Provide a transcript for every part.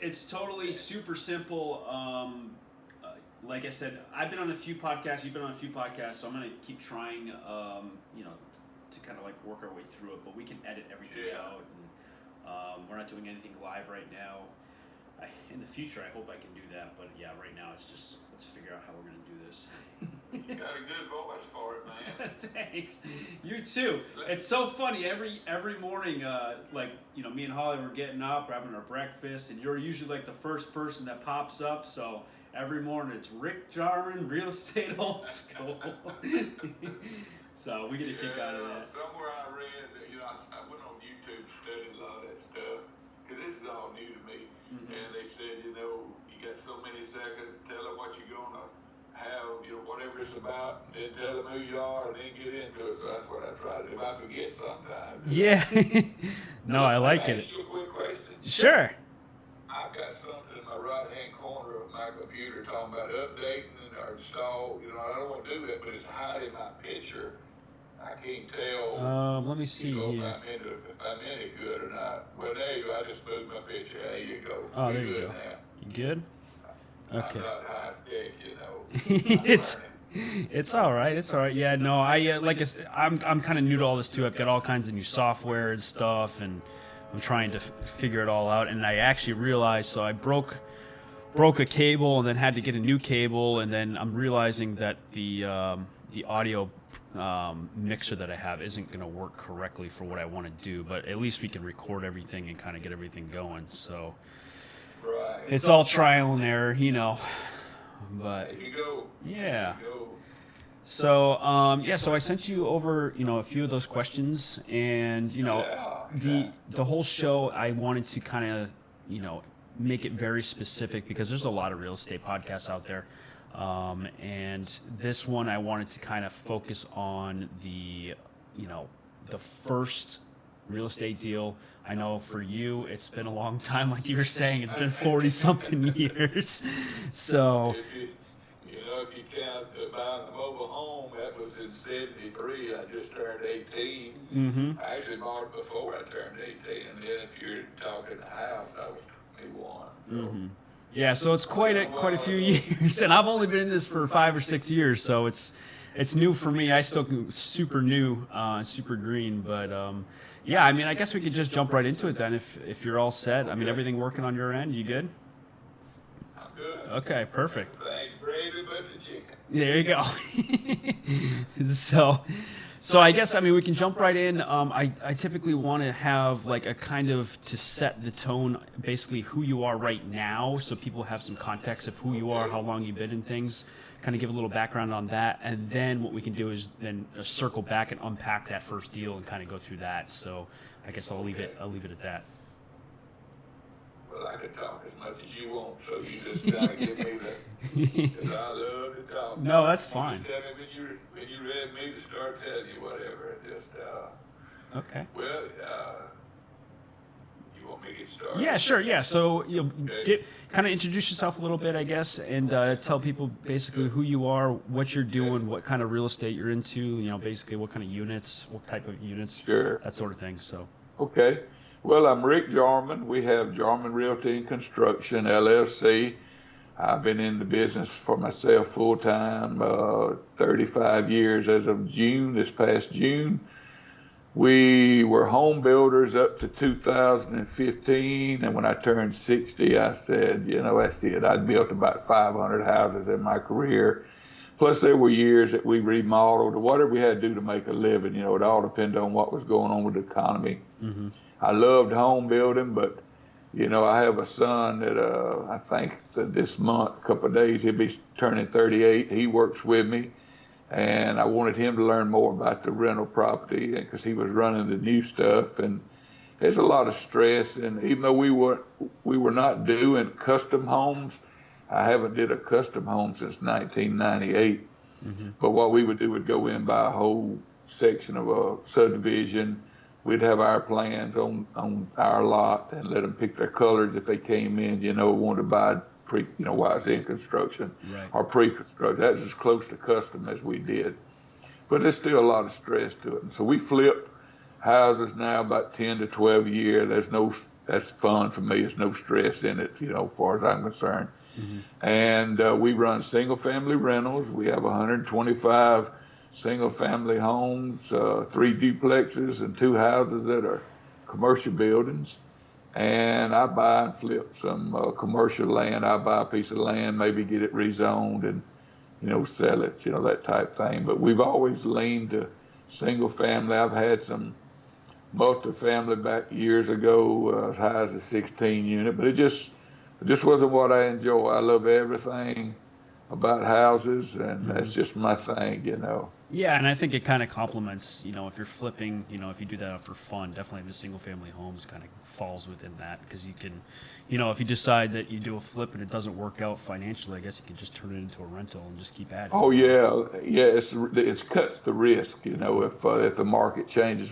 it's totally super simple. Like I said, I've been on a few podcasts. You've been on a few podcasts, so I'm gonna keep trying. To kind of like work our way through it, but we can edit everything out. And we're not doing anything live right now. In the future, I hope I can do that. But yeah, right now it's just let's figure out how we're gonna do this. You got a good voice for it, man. Thanks. You too. It's so funny. Every morning, me and Holly were getting up, we're having our breakfast, and you're usually like the first person that pops up. So every morning it's Rick Jarman, Real Estate Old School. So we get a kick out of that. Somewhere I read, I went on YouTube, studied a lot of that stuff, because this is all new to me. Mm-hmm. And they said, you got so many seconds, tell them what you're going to have, whatever it's about, and then tell them who you are, and then get into it. So that's what I try to do. I forget sometimes. Yeah. No, I like it. Ask you a quick question. Sure. I've got something in my right-hand corner of my computer talking about updating or install. I don't want to do that, but it's hiding my picture. I can't tell. Let me see here. If I'm in it good or not. Well, there you go. I just moved my picture. There you go. Oh, there you go. Now. You good? Okay. I'm not high tech, It's all right. It's all right. Yeah, no, I'm kind of new to all this too. I've got all kinds of new software and stuff, and I'm trying to figure it all out. And I actually realized, so I broke a cable and then had to get a new cable, and then I'm realizing that the audio mixer that I have isn't going to work correctly for what I want to do, but at least we can record everything and kind of get everything going. So it's all trial and error, but there you go. Yeah. There you go. So so I sent you over a few of those questions, and the whole show I wanted to kind of make it very specific, because there's a lot of real estate podcasts out there. And this one I wanted to kind of focus on the first real estate deal. I know for you it's been a long time, like you were saying, it's been 40-something years. So if you count buying the mobile home, that was in 73. I just turned 18. Mm-hmm. I actually bought it before I turned 18, and then if you're talking the house, I was 21. So. Mm-hmm. Yeah, so it's quite a few years, and I've only been in this for 5 or 6 years, so it's new for me. I still super new, super green, but I guess we could just jump right into it then if you're all set. I mean, everything working on your end? You good? I'm good. Okay, perfect. Thanks, gravy, but the chicken. There you go. So I guess, we can jump right in. I typically want to have like a kind of to set the tone, basically who you are right now, so people have some context of who you are, how long you've been in things, kind of give a little background on that, and then what we can do is then circle back and unpack that first deal and kind of go through that. So I guess I'll leave it at that. Well, I can talk as much as you want, so you just kind of give me because I love to talk. No, that's fine. Just tell me when you're ready me to start telling you whatever. Okay. Well, you want me to get started? Yeah, sure. Yeah. So kind of introduce yourself a little bit, I guess, and tell people basically who you are, what you're doing, what kind of real estate you're into. Basically what kind of units, what type of units, sure, that sort of thing. So. Okay. Well, I'm Rick Jarman. We have Jarman Realty and Construction, LLC. I've been in the business for myself full-time, 35 years as of this past June. We were home builders up to 2015, and when I turned 60, I said, that's it. I'd built about 500 houses in my career. Plus, there were years that we remodeled or whatever we had to do to make a living. It all depended on what was going on with the economy. Mm-hmm. I loved home building, but, I have a son that I think that this month, a couple of days, he'll be turning 38. He works with me, and I wanted him to learn more about the rental property because he was running the new stuff, and there's a lot of stress. And even though we were not doing custom homes, I haven't did a custom home since 1998. Mm-hmm. But what we would do would go in, buy a whole section of a subdivision. We'd have our plans on our lot and let them pick their colors if they came in, wanted to buy while it's in construction, right, or pre-construction. That's as close to custom as we did. But there's still a lot of stress to it. And so we flip houses now about 10 to 12 a year. There's no that's fun for me. There's no stress in it, as far as I'm concerned. And we run single family rentals. We have 125 single family homes, 3 duplexes and 2 houses that are commercial buildings. And I buy and flip some commercial land. I buy a piece of land, maybe get it rezoned and, sell it, that type thing. But we've always leaned to single family. I've had some multifamily back years ago, as high as a 16 unit, but it just wasn't what I enjoy. I love everything about houses, and that's just my thing, Yeah, and I think it kind of complements, if you're flipping, if you do that for fun, definitely the single family homes kind of falls within that, because you can, if you decide that you do a flip and it doesn't work out financially, I guess you can just turn it into a rental and just keep adding. Oh yeah, it cuts the risk, if the market changes.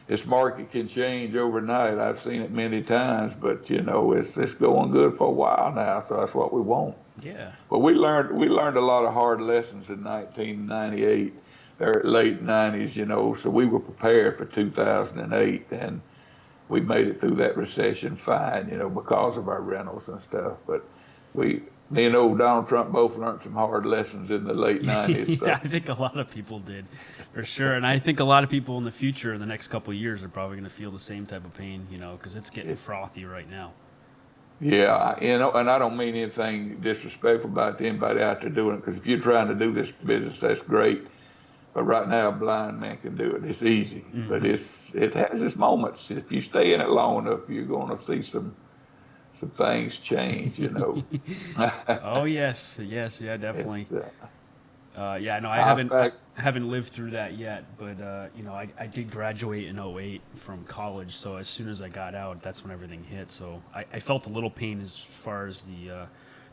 This market can change overnight. I've seen it many times, but it's going good for a while now, so that's what we want. Yeah. But we learned a lot of hard lessons in 1998, or late 90s, so we were prepared for 2008, and we made it through that recession fine, because of our rentals and stuff. But me and old Donald Trump both learned some hard lessons in the late 90s. So. Yeah, I think a lot of people did, for sure. And I think a lot of people in the future, in the next couple of years, are probably going to feel the same type of pain, because it's getting frothy right now. Yeah, and I don't mean anything disrespectful about anybody out there doing it, because if you're trying to do this business, that's great. But right now, a blind man can do it. It's easy, but it has its moments. If you stay in it long enough, you're going to see some things change, Oh yes, yeah, definitely. I haven't lived through that yet, but I did graduate in '08 from college, so as soon as I got out, that's when everything hit. So I felt a little pain as far as the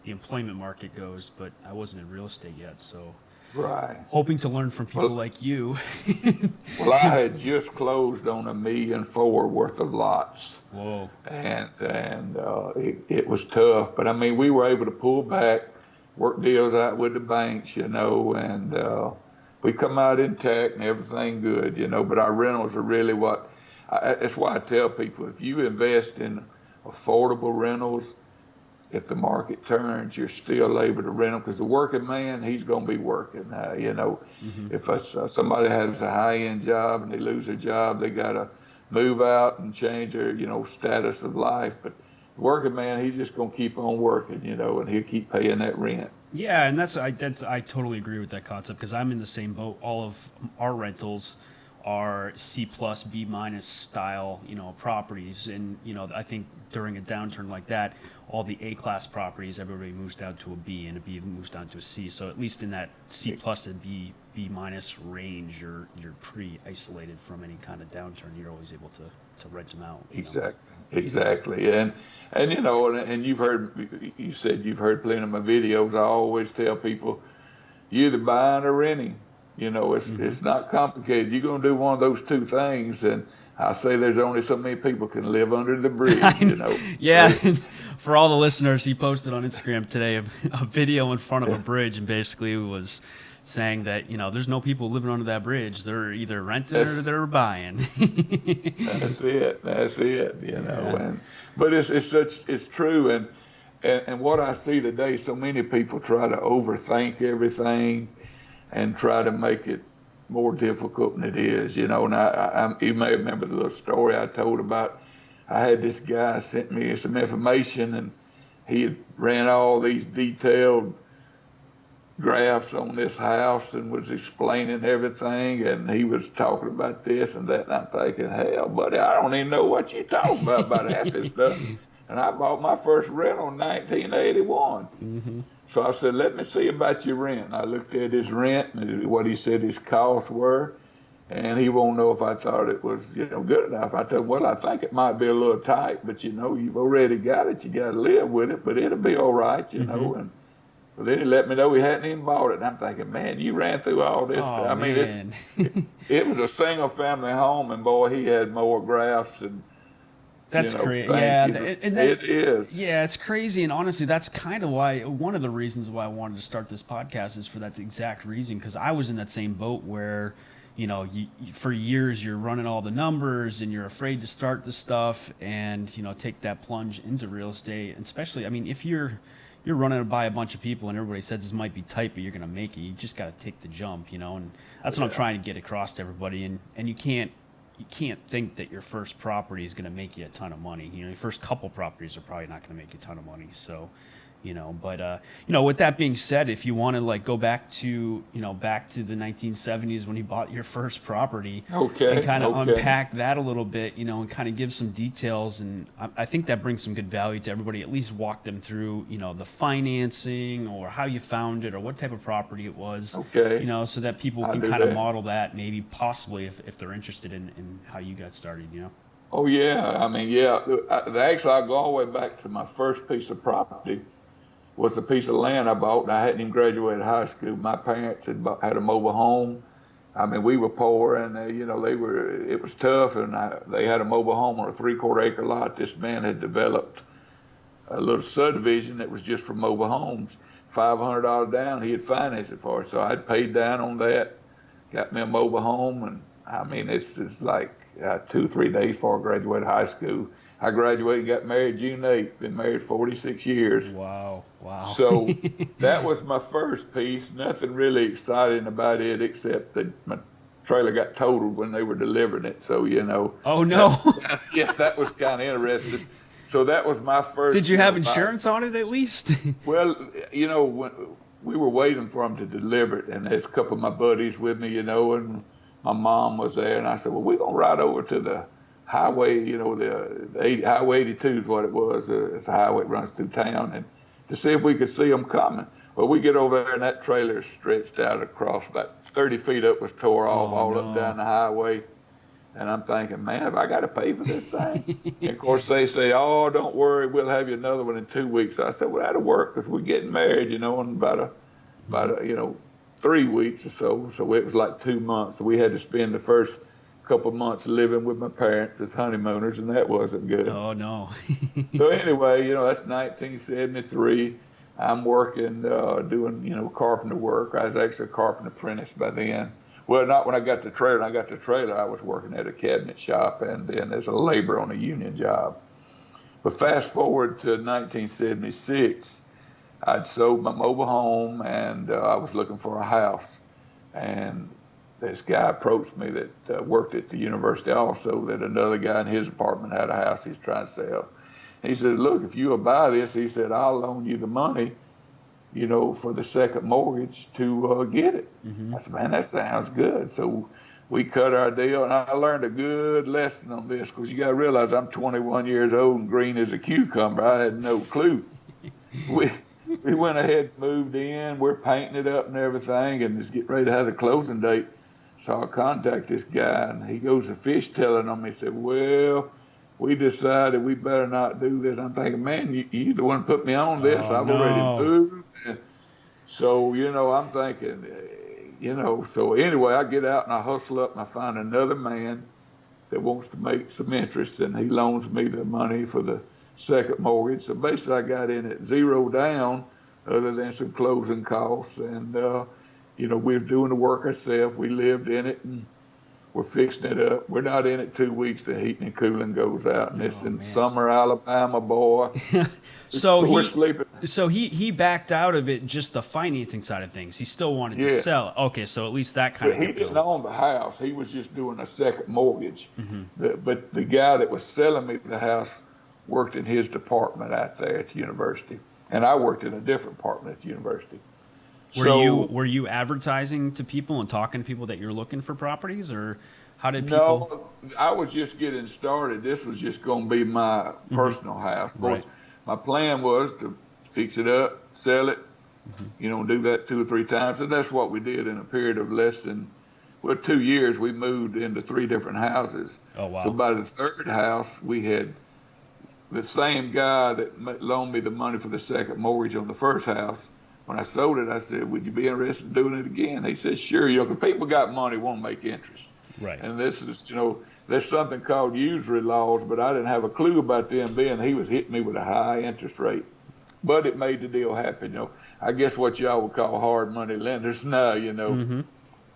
employment market goes, but I wasn't in real estate yet, so right. Hoping to learn from people like you. Well, I had just closed on $1.4 million worth of lots. Whoa. And it was tough, but I mean, we were able to pull back, work deals out with the banks, and we come out intact and everything good, but our rentals are really that's why I tell people, if you invest in affordable rentals, if the market turns, you're still able to rent them, because the working man, he's going to be working. If somebody has a high-end job and they lose their job, they got to move out and change their, status of life. But the working man, he's just going to keep on working, and he'll keep paying that rent. Yeah, and I totally agree with that concept, because I'm in the same boat. All of our rentals are C+, B- style, properties, and I think during a downturn like that, all the A-class properties, everybody moves down to a B, and a B moves down to a C. So at least in that C+ and B- range, you're pretty isolated from any kind of downturn. You're always able to rent them out. Exactly, and you said you've heard plenty of my videos. I always tell people, you're either buying or renting. It's not complicated. You're going to do one of those two things, and I say there's only so many people can live under the bridge, Yeah, for all the listeners, he posted on Instagram today a video in front of a bridge, and basically was saying that, there's no people living under that bridge. They're either renting or they're buying. That's it, but it's true, and what I see today, so many people try to overthink everything and try to make it more difficult than it is, And you may remember the little story I told about. I had this guy sent me some information, and he had ran all these detailed graphs on this house and was explaining everything, and he was talking about this and that, and I'm thinking, hell, buddy, I don't even know what you're talking about half this stuff. And I bought my first rental in 1981. So I said, let me see about your rent. I looked at his rent and what he said his costs were, and he won't know if I thought it was, good enough. I told him, well, I think it might be a little tight, but you've already got it. You got to live with it, but it'll be all right, know. And well, then he let me know he hadn't even bought it. And I'm thinking, man, you ran through all this stuff. I mean, it was a single family home, and boy, he had more graphs and. That's crazy. Yeah, it is. Yeah, it's crazy, and honestly, that's kind of one of the reasons why I wanted to start this podcast is for that exact reason, because I was in that same boat where, for years you're running all the numbers and you're afraid to start the stuff and, take that plunge into real estate. And especially, I mean, if you're running it by a bunch of people and everybody says this might be tight, but you're going to make it, you just got to take the jump, and that's what I'm trying to get across to everybody. And you can't think that your first property is going to make you a ton of money. Your first couple properties are probably not going to make you a ton of money. So, but with that being said, if you want to like go back to the 1970s when you bought your first property, and kind of unpack that a little bit, and kind of give some details, and I think that brings some good value to everybody. At least walk them through, the financing or how you found it or what type of property it was, so that people can kind of model that, maybe possibly if they're interested in how you got started, Oh yeah, I mean, yeah. Actually, I go all the way back to my first piece of property. Was a piece of land I bought, and I hadn't even graduated high school. My parents had a mobile home. I mean, we were poor, and it was tough, and they had a mobile home on a 3/4 acre lot. This man had developed a little subdivision that was just for mobile homes. $500 down, he had financed it for us, so I'd paid down on that, got me a mobile home, and I mean, it's like 2-3 days before I graduated high school. I graduated, got married June 8th, been married 46 years. Wow. So that was my first piece. Nothing really exciting about it except that my trailer got totaled when they were delivering it. So, Oh, no. That was kind of interesting. So that was my first. Did you have insurance on it at least? Well, when we were waiting for them to deliver it, and there's a couple of my buddies with me, and my mom was there, and I said, well, we're going to ride over to the highway, Highway 82 is what it was. It's a highway that runs through town, and to see if we could see them coming. Well, we get over there, and that trailer stretched out across about 30 feet up, was tore off up down the highway. And I'm thinking, man, have I got to pay for this thing? And of course, they say, oh, don't worry, we'll have you another one in 2 weeks. I said, well, that'll work because we're getting married, in about 3 weeks or so. So it was like 2 months. So we had to spend the first couple of months living with my parents as honeymooners, and that wasn't good. Oh, no. So anyway, that's 1973. I'm working, doing, carpenter work. I was actually a carpenter apprentice by then. Well, not when I got the trailer. When I got the trailer, I was working at a cabinet shop and then as a laborer on a union job. But fast forward to 1976, I'd sold my mobile home and I was looking for a house. And this guy approached me that worked at the university also, that another guy in his apartment had a house he's trying to sell. He said, look, if you will buy this, he said, I'll loan you the money, for the second mortgage to get it. I said, man, that sounds good. So we cut our deal, and I learned a good lesson on this because you got to realize I'm 21 years old and green as a cucumber. I had no clue. We went ahead and moved in. We're painting it up and everything, and just getting ready to have the closing date. So I contact this guy, and he goes to fish telling on me. He said, well, we decided we better not do this. I'm thinking, man, you the one put me on this. I've already moved. So, I'm thinking, so anyway, I get out and I hustle up and I find another man that wants to make some interest, and he loans me the money for the second mortgage. So basically I got in at zero down other than some closing costs. And, we're doing the work ourselves. We lived in it and we're fixing it up. We're not in it 2 weeks. The heating and cooling goes out, and it's in summer Alabama, boy. We're sleeping. So he backed out of it, just the financing side of things. He still wanted to sell it. Okay, so at least that kind of. He didn't own the house. He was just doing a second mortgage. But the guy that was selling me the house worked in his department out there at the university, and I worked in a different department at the university. Were you advertising to people and talking to people that you're looking for properties, or how did people? No, I was just getting started. This was just going to be my personal house. Of course, my plan was to fix it up, sell it, do that 2 or 3 times, and that's what we did in a period of less than 2 years. We moved into 3 different houses. Oh wow! So by the third house, we had the same guy that loaned me the money for the second mortgage on the first house. When I sold it, I said, would you be interested in doing it again? He said, sure. Because people got money, won't make interest. Right. And this is, there's something called usury laws, but I didn't have a clue about them then. He was hitting me with a high interest rate. But it made the deal happen, I guess what y'all would call hard money lenders now,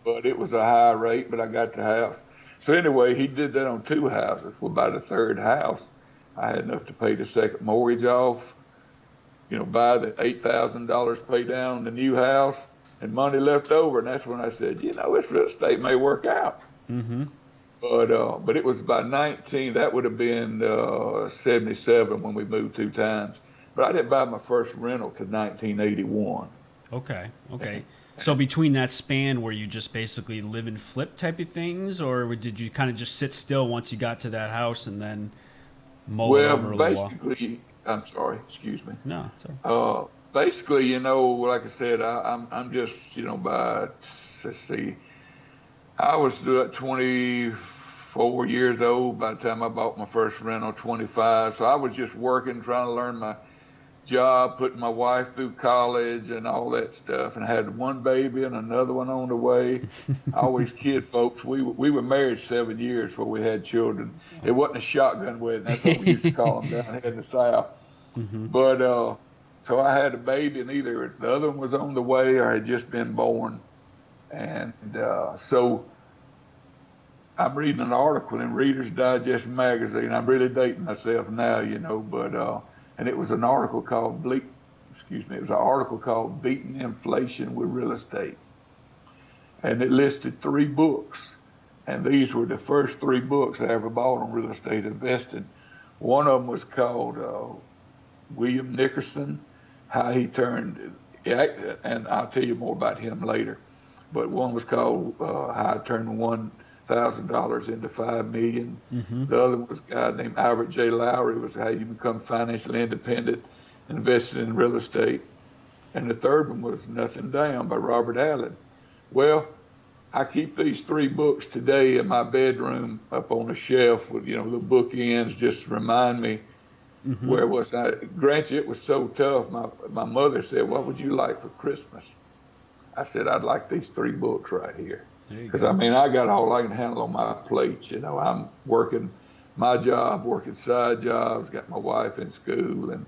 but it was a high rate, but I got the house. So anyway, he did that on 2 houses. Well, by the 3rd house, I had enough to pay the second mortgage off, buy the $8,000 pay down the new house and money left over. And that's when I said, this real estate may work out. Mm-hmm. But it was by 19, that would have been 77 when we moved 2 times. But I didn't buy my first rental to 1981. Okay. So between that span, were you just basically live and flip type of things, or did you kind of just sit still once you got to that house and then mull it over a little while? Basically, I'm sorry, excuse me. No, sorry. Basically, like I said, I'm just, let's see, I was 24 years old by the time I bought my first rental, 25. So I was just working, trying to learn my job, putting my wife through college and all that stuff, and I had 1 baby and another one on the way. I always kid folks, we were married 7 years before we had children. It wasn't a shotgun wedding. That's what we used to call them down here in the South. Mm-hmm. But so I had a baby, and either the other one was on the way or had just been born. And so I'm reading an article in Reader's Digest magazine. I'm really dating myself now, but and it was an article called Beating Inflation with Real Estate. And it listed 3 books. And these were the first 3 books I ever bought on real estate investing. One of them was called William Nickerson, how he turned, and I'll tell you more about him later. But one was called How I Turned $1,000 into $5 million. Mm-hmm. The other one was a guy named Albert J. Lowry, was How You Become Financially Independent, Invested in Real Estate. And the third one was Nothing Down by Robert Allen. Well, I keep these 3 books today in my bedroom up on a shelf with, the bookends just to remind me where was I. Granted, it was so tough. My mother said, "What would you like for Christmas?" I said, "I'd like these 3 books right here." Because, I got all I can handle on my plate. I'm working my job, working side jobs, got my wife in school and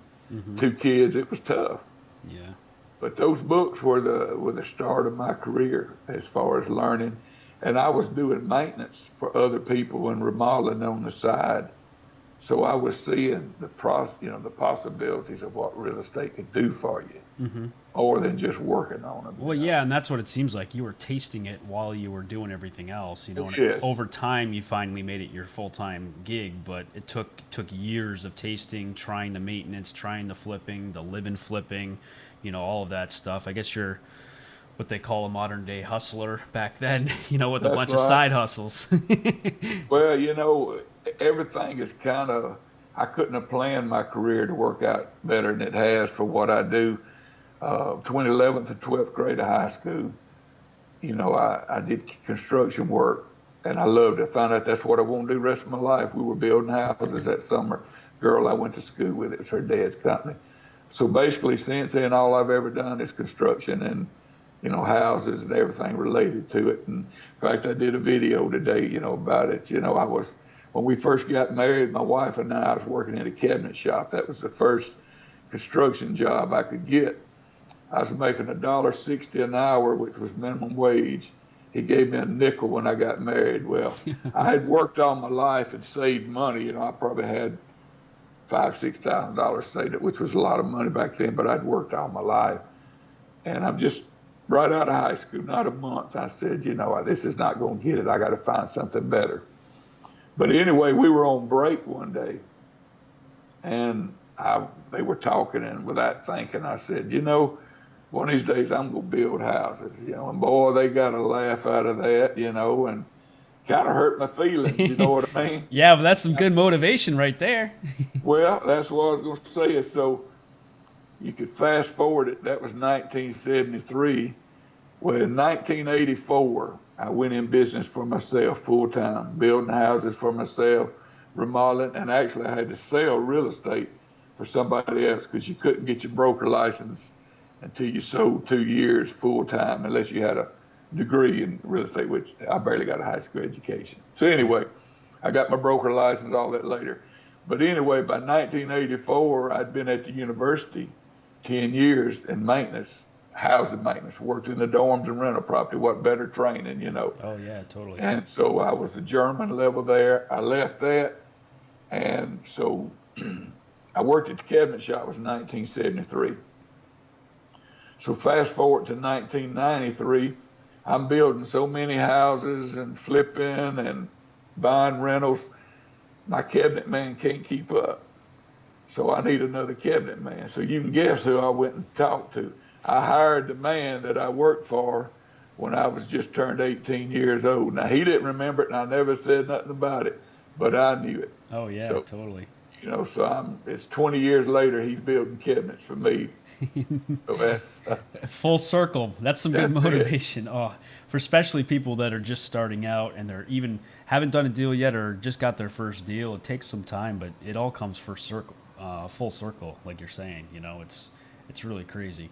2 kids. It was tough. Yeah. But those books were the start of my career as far as learning. And I was doing maintenance for other people and remodeling on the side. So I was seeing the possibilities of what real estate could do for you, more than just working on them. Well, yeah, and that's what it seems like. You were tasting it while you were doing everything else. And Yes. over time, you finally made it your full-time gig. But it took years of tasting, trying the maintenance, trying the flipping, the live and flipping, all of that stuff. I guess you're what they call a modern-day hustler back then, with a bunch of side hustles. Well, everything is I couldn't have planned my career to work out better than it has for what I do. 11th and 12th grade of high school, I did construction work, and I loved it. I found out that's what I want to do the rest of my life. We were building houses that summer. Girl I went to school with, it was her dad's company. So basically, since then, all I've ever done is construction and, houses and everything related to it. And in fact, I did a video today, about it. When we first got married, my wife and I was working in a cabinet shop. That was the first construction job I could get. I was making $1.60 an hour, which was minimum wage. He gave me a nickel when I got married. Well, I had worked all my life and saved money. I probably had $5,000-6,000 saved, which was a lot of money back then, but I'd worked all my life. And I'm just right out of high school, not a month. I said, this is not going to get it. I got to find something better. But anyway, we were on break one day, and they were talking, and without thinking, I said, one of these days I'm going to build houses, and boy, they got a laugh out of that, and kind of hurt my feelings, you know what I mean? Yeah, but that's some good motivation right there. Well, that's what I was going to say. So you could fast forward it. That was 1973. Well, in 1984, I went in business for myself full-time, building houses for myself, remodeling, and actually I had to sell real estate for somebody else because you couldn't get your broker license until you sold 2 years full-time unless you had a degree in real estate, which I barely got a high school education. So anyway, I got my broker license, all that later. But anyway, by 1984, I'd been at the university 10 years in maintenance, housing maintenance, worked in the dorms and rental property. What better training, you know? Oh yeah, totally. And so I was the German level there. I left that, and so I worked at the cabinet shop. It was 1973. So fast forward to 1993, I'm building so many houses and flipping and buying rentals. My cabinet man can't keep up. So I need another cabinet man. So you can guess who I went and talked to. I hired the man that I worked for when I was just turned 18 years old. Now, he didn't remember it, and I never said nothing about it, but I knew it. Oh, yeah, so, totally. You know, so it's 20 years later, he's building cabinets for me. So that's full circle. That's some good motivation. It. Oh, for especially people that are just starting out and they're even haven't done a deal yet or just got their first deal. It takes some time, but it all comes full circle, like you're saying. You know, it's really crazy.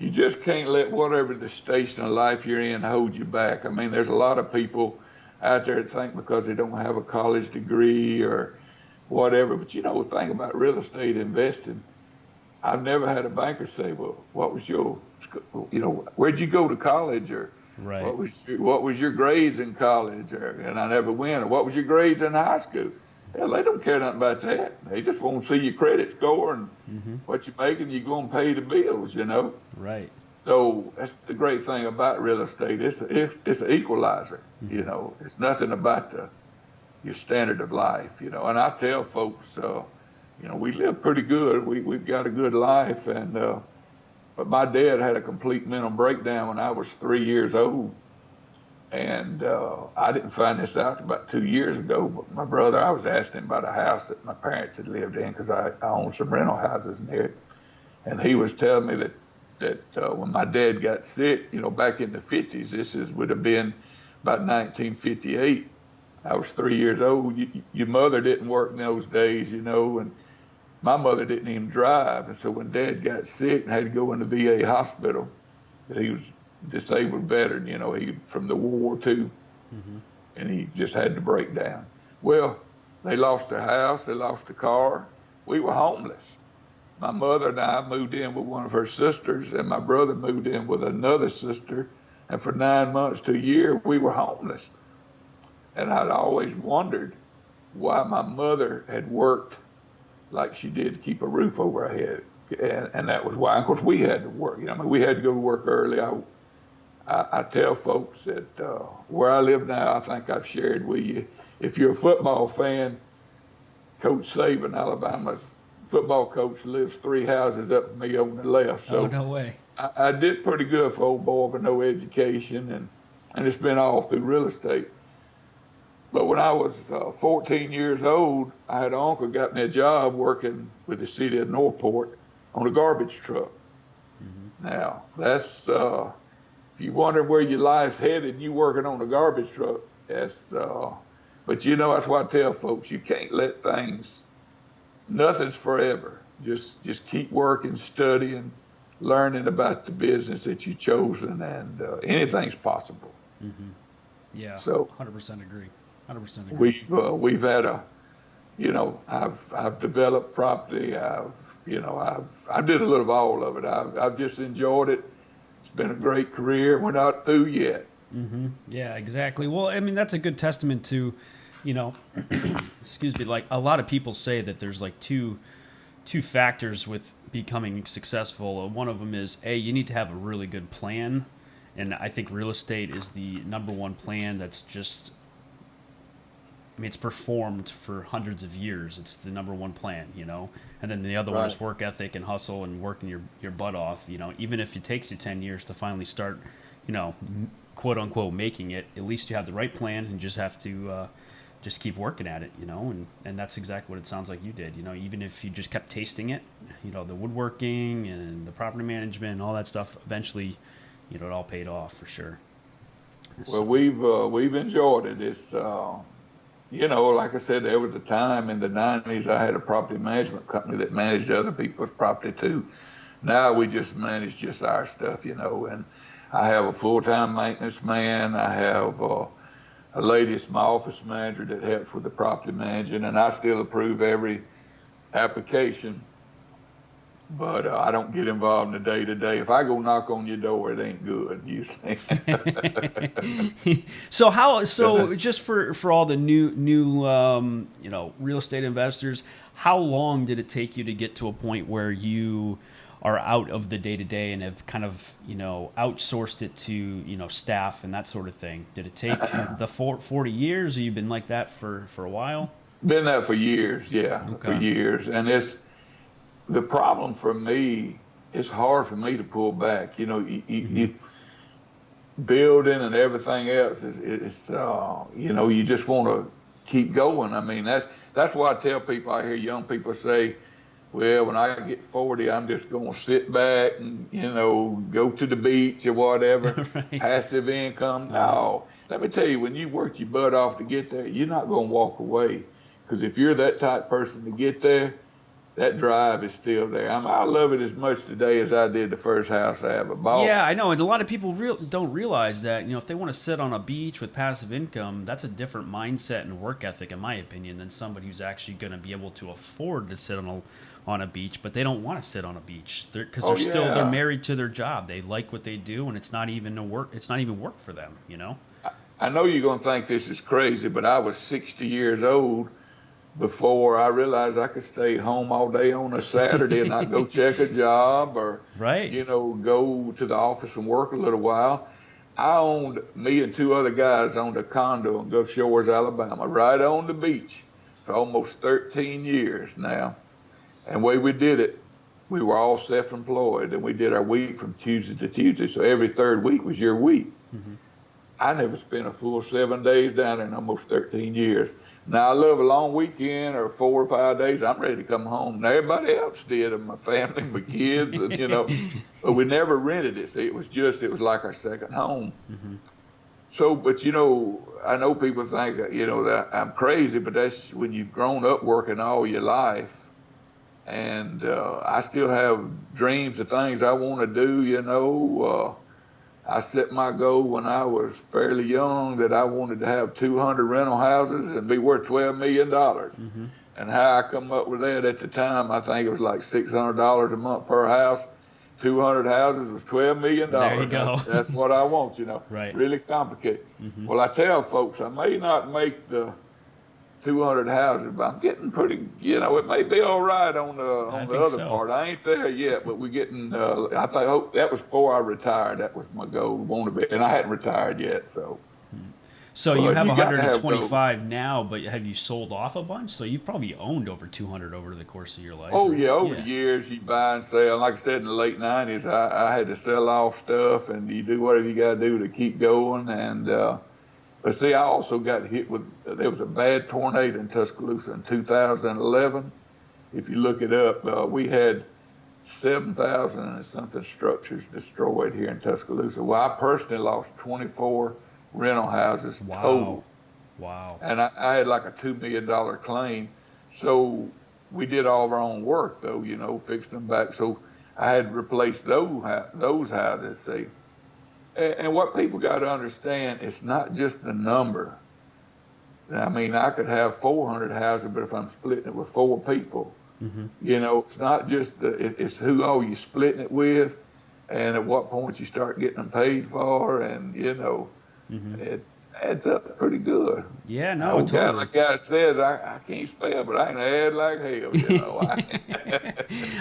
You just can't let whatever the station of life you're in hold you back. I mean, there's a lot of people out there that think because they don't have a college degree or whatever, but you know, the thing about real estate investing, I've never had a banker say, well, what was your, you know, where'd you go to college, or right. what was your grades in college, and I never went, or what was your grades in high school? Hell, they don't care nothing about that. They just want to see your credit score and what you're making. You're going to pay the bills, you know. Right. So that's the great thing about real estate. It's an equalizer, you know. It's nothing about your standard of life, you know. And I tell folks, you know, we live pretty good. We've got a good life, and but my dad had a complete mental breakdown when I was 3 years old. And I didn't find this out about 2 years ago, but my brother, I was asking him about a house that my parents had lived in because I owned some rental houses near it. And he was telling me that when my dad got sick, you know, back in the 50s, would have been about 1958. I was 3 years old. Your mother didn't work in those days, you know, and my mother didn't even drive. And so when Dad got sick and had to go in the VA hospital, he was disabled veteran, you know, he from the World War II, and he just had to break down. Well, they lost their house, they lost the car. We were homeless. My mother and I moved in with one of her sisters, and my brother moved in with another sister, and for 9 months to a year, we were homeless. And I'd always wondered why my mother had worked like she did to keep a roof over our head. And that was why. Of course, we had to work. You know, I mean, we had to go to work early. I tell folks that where I live now, I think I've shared with you, if you're a football fan, Coach Saban, Alabama's football coach, lives 3 houses up from me on the left. So oh, no way. I did pretty good for old boy with no education, and it's been all through real estate. But when I was 14 years old, I had an uncle got me a job working with the city of Northport on a garbage truck. Now, that's, if you wonder where your life's headed, you working on a garbage truck, that's, but you know, that's why I tell folks, you can't let things, nothing's forever. Just keep working, studying, learning about the business that you've chosen, and anything's possible. Yeah, so 100% agree. 100% agree. We've had a, you know, I've developed property. I did a little of all of it. I've just enjoyed it. It's been a great career. We're not through yet. Yeah, exactly. Well, I mean, that's a good testament to, you know, excuse me, like a lot of people say that there's like two factors with becoming successful. One of them is, you need to have a really good plan. And I think real estate is the number one plan that's just, I mean, it's performed for hundreds of years. It's the number one plan, you know. And then the other one is work ethic and hustle and working your butt off, you know. Even if it takes you 10 years to finally start, you know, quote unquote making it, at least you have the right plan and just have to just keep working at it, you know. And that's exactly what it sounds like you did, you know. Even if you just kept tasting it, you know, the woodworking and the property management and all that stuff, eventually, you know, it all paid off for sure. Well, we've enjoyed it. It's you know, like I said, there was a time in the 90s I had a property management company that managed other people's property too. Now we just manage just our stuff, you know, and I have a full-time maintenance man. I have a lady that's my office manager that helps with the property managing, and I still approve every application but I don't get involved in the day to day. If I go knock on your door, it ain't good usually. So just for all the new real estate investors, how long did it take you to get to a point where you are out of the day to day and have kind of outsourced it to staff and that sort of thing? Did it take the 40 years, or you've been like that for a while? Been that for years, yeah, for Okay. years. And it's the problem for me. It's hard for me to pull back. You building and everything else is you just want to keep going. I mean, that's why I tell people. I hear young people say, well, when I get 40, I'm just going to sit back and go to the beach or whatever. Right. Passive income. No, let me tell you, when you work your butt off to get there, you're not going to walk away, because if you're that type person to get there, that drive is still there. I love it as much today as I did the first house I ever bought. Yeah, I know, and a lot of people don't realize that if they want to sit on a beach with passive income, that's a different mindset and work ethic, in my opinion, than somebody who's actually going to be able to afford to sit on a beach, but they don't want to sit on a beach because they're married to their job. They like what they do, and it's not even work. It's not even work for them. I know you're going to think this is crazy, but I was 60 years old before I realized I could stay home all day on a Saturday and not go check a job or, Right. Go to the office and work a little while. Me and two other guys owned a condo in Gulf Shores, Alabama, right on the beach for almost 13 years now. And the way we did it, we were all self-employed, and we did our week from Tuesday to Tuesday. So every third week was your week. Mm-hmm. I never spent a full 7 days down there in almost 13 years. Now, I love a long weekend or 4 or 5 days. I'm ready to come home. And everybody else did, and my family, my kids, and, but we never rented it. See, it was like our second home. Mm-hmm. So, but, I know people think, that I'm crazy, but that's when you've grown up working all your life. And I still have dreams of things I want to do, I set my goal when I was fairly young that I wanted to have 200 rental houses and be worth $12 million. Mm-hmm. And how I come up with that at the time, I think it was like $600 a month per house. 200 houses was $12 million. There you go. That's what I want, Right. Really complicated. Mm-hmm. Well, I tell folks I may not make the 200 houses, but I'm getting pretty, it may be all right on the other part. I ain't there yet, but we're getting, hope that was before I retired. That was my goal, want to be, and I hadn't retired yet, so. So you have 125 now, but have you sold off a bunch? So you've probably owned over 200 over the course of your life. Oh, yeah, over the years, you buy and sell. Like I said, in the late 90s, I had to sell off stuff, and you do whatever you got to do to keep going, and, but see, I also got hit there was a bad tornado in Tuscaloosa in 2011. If you look it up, we had 7,000 and something structures destroyed here in Tuscaloosa. Well, I personally lost 24 rental houses total. Wow. And I had like a $2 million claim. So we did all of our own work, though, fixed them back. So I had to replace those houses, see. And what people got to understand, it's not just the number. I mean, I could have 400 houses, but if I'm splitting it with 4 people, Mm-hmm. It's not just it's who all you splitting it with, and at what point you start getting them paid for, and Mm-hmm. it adds up pretty good. Yeah, no, totally. Like I said, I can't spell, but I can add like hell.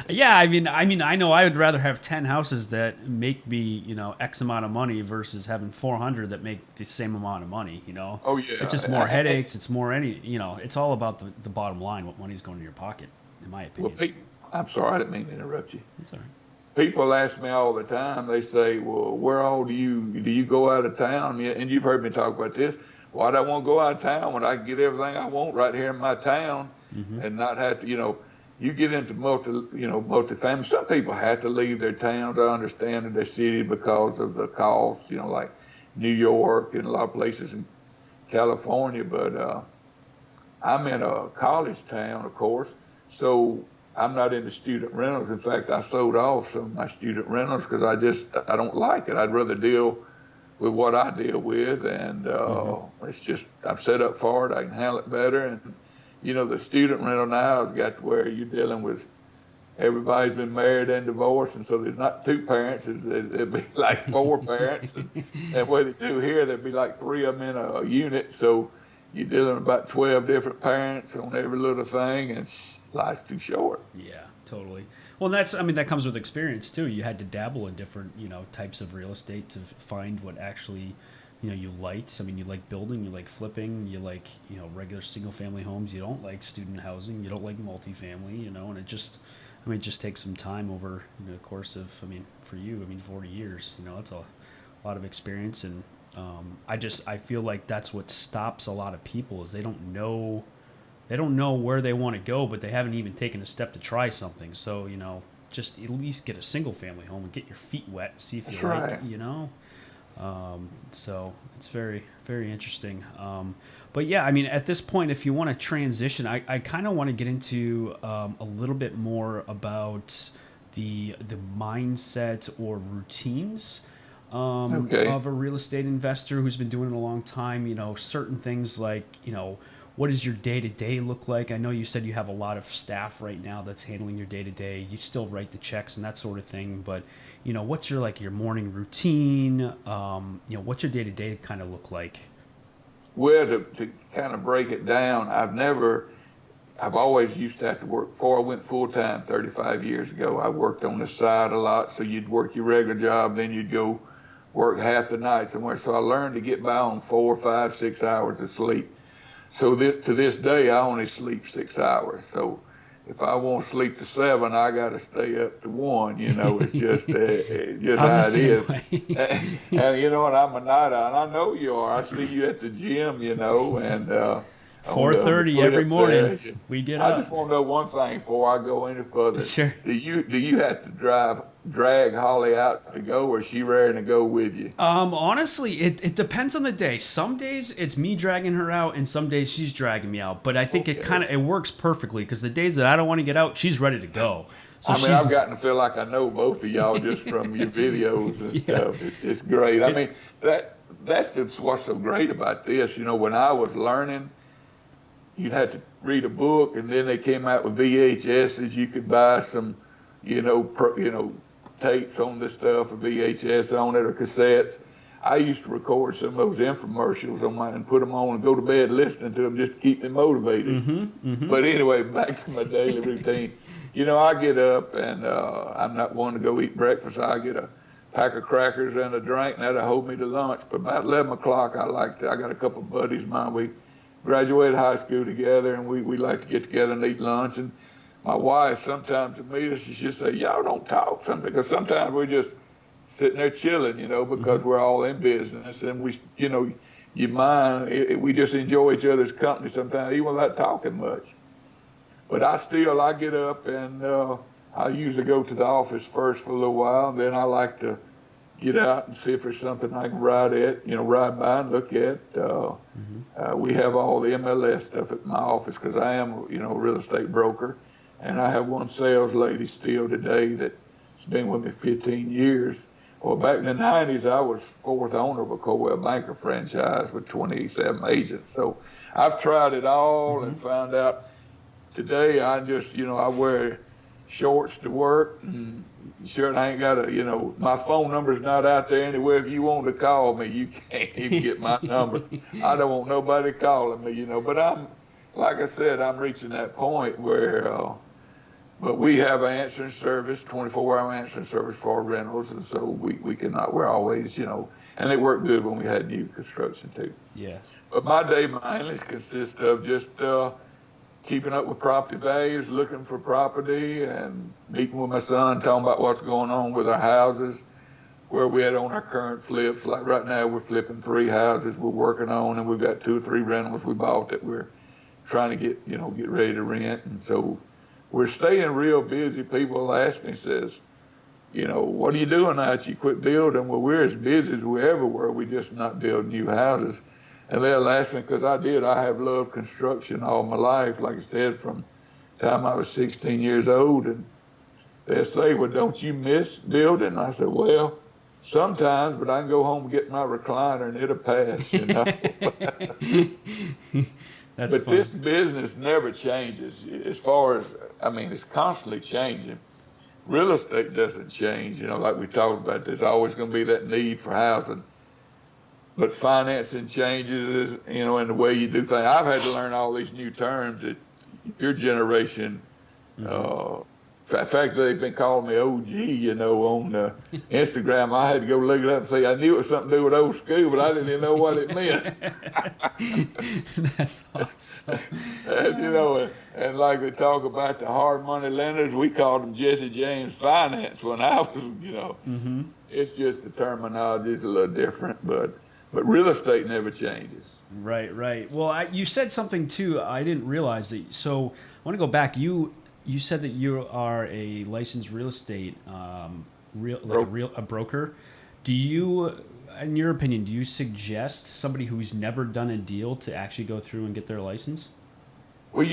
Yeah, I mean, I know I would rather have 10 houses that make me, X amount of money versus having 400 that make the same amount of money. Oh yeah. It's just more headaches. It's more it's all about the bottom line, what money's going in your pocket, in my opinion. Well, I'm sorry, I didn't mean to interrupt you. That's all right. People ask me all the time, they say, well, where all do you go out of town? And you've heard me talk about this. Why do I want to go out of town when I can get everything I want right here in my town Mm-hmm. and not have to, you get into multifamily. Some people have to leave their towns, I understand, in their city because of the cost, like New York and a lot of places in California. But I'm in a college town, of course, so I'm not into student rentals. In fact, I sold off some of my student rentals because I don't like it. I'd rather deal with what I deal with, and it's just I'm set up for it. I can handle it better, and the student rental now has got to where you're dealing with everybody's been married and divorced, and so there's not two parents. It'd be like four parents, and what they do here, there'd be like three of them in a unit. So you're dealing with about 12 different parents on every little thing, and life's too short. Yeah, totally. Well, that comes with experience too. You had to dabble in different, types of real estate to find what actually, you liked. I mean, you like building, you like flipping, you like, regular single family homes. You don't like student housing, you don't like multifamily, and it just takes some time over, the course of, for you, 40 years, that's a lot of experience. And I feel like that's what stops a lot of people is they don't know where they want to go, but they haven't even taken a step to try something. So, just at least get a single family home and get your feet wet, see if you like it, so it's very, very interesting. But yeah, at this point, if you want to transition, I kind of want to get into a little bit more about the mindset or routines of a real estate investor who's been doing it a long time. Certain things like, what does your day-to-day look like? I know you said you have a lot of staff right now that's handling your day-to-day. You still write the checks and that sort of thing, but what's your morning routine? What's your day-to-day kind of look like? Well, to kind of break it down, I've always used to have to work. Before I went full-time 35 years ago, I worked on the side a lot. So you'd work your regular job, then you'd go work half the night somewhere. So I learned to get by on 4, 5, 6 hours of sleep. So to this day, I only sleep 6 hours. So if I want to sleep to 7, I got to stay up to 1. It's just how it is. And and I'm a night owl, and I know you are. I see you at the gym, and 4:30 every morning we get up. I just want to know one thing before I go any further. Sure. Do you have to drag Holly out to go, or is she ready to go with you? Honestly, it depends on the day. Some days it's me dragging her out, and some days she's dragging me out. But I think it works perfectly because the days that I don't want to get out, she's ready to go. So I've gotten to feel like I know both of y'all just from your videos and stuff. It's great. That's just what's so great about this. When I was learning, you'd have to read a book, and then they came out with VHSs. You could buy some, tapes on this stuff, or VHS on it, or cassettes. I used to record some of those infomercials on mine and put them on and go to bed listening to them just to keep me motivated. But anyway, back to my daily routine. I get up and I'm not one to go eat breakfast. I get a pack of crackers and a drink, and that'll hold me to lunch. But about 11 o'clock, I got a couple of buddies of mine. We graduated high school together, and we like to get together and eat lunch. And my wife sometimes would meet us, she just say, y'all don't talk something, because sometimes we're just sitting there chilling, because we're all in business, and we, we just enjoy each other's company sometimes, even without talking much. But I get up and I usually go to the office first for a little while, and then I like to get out and see if there's something I can ride by and look at. We have all the MLS stuff at my office because I am, a real estate broker. And I have one sales lady still today that's been with me 15 years. Well, back in the 90s, I was fourth owner of a Coldwell Banker franchise with 27 agents. So I've tried it all and found out today I just, I wear shorts to work. And sure, I ain't got my phone number's not out there anywhere. If you want to call me, you can't even get my number. I don't want nobody calling me, But like I said, I'm reaching that point where, but we have an answering service, 24-hour answering service for our rentals, and so we're always, and they work good when we had new construction too. Yeah. But my day mainly consists of just keeping up with property values, looking for property, and meeting with my son, talking about what's going on with our houses, where we're at on our current flips. Like right now, we're flipping 3 houses we're working on, and we've got 2 or 3 rentals we bought that we're trying to get ready to rent. And so we're staying real busy. People ask me, says, what are you doing now that you quit building? Well, we're as busy as we ever were. We're just not building new houses. And they'll ask me, because I have loved construction all my life, like I said, from the time I was 16 years old. And they'll say, well, don't you miss building? I said, well, sometimes, but I can go home and get my recliner and it'll pass, But funny. This business never changes as far as, it's constantly changing. real estate doesn't change. Like we talked about, there's always going to be that need for housing. But financing changes, in the way you do things. I've had to learn all these new terms that your generation, in fact, they've been calling me OG, on Instagram. I had to go look it up and say I knew it was something to do with old school, but I didn't even know what it meant. That's awesome. And like they talk about the hard money lenders, we called them Jesse James Finance when I was, It's just the terminology is a little different, but real estate never changes. Right. Well, you said something too. I didn't realize that. So I want to go back. You said that you are a licensed real estate, a broker. Do you, in your opinion, do you suggest somebody who's never done a deal to actually go through and get their license? Well,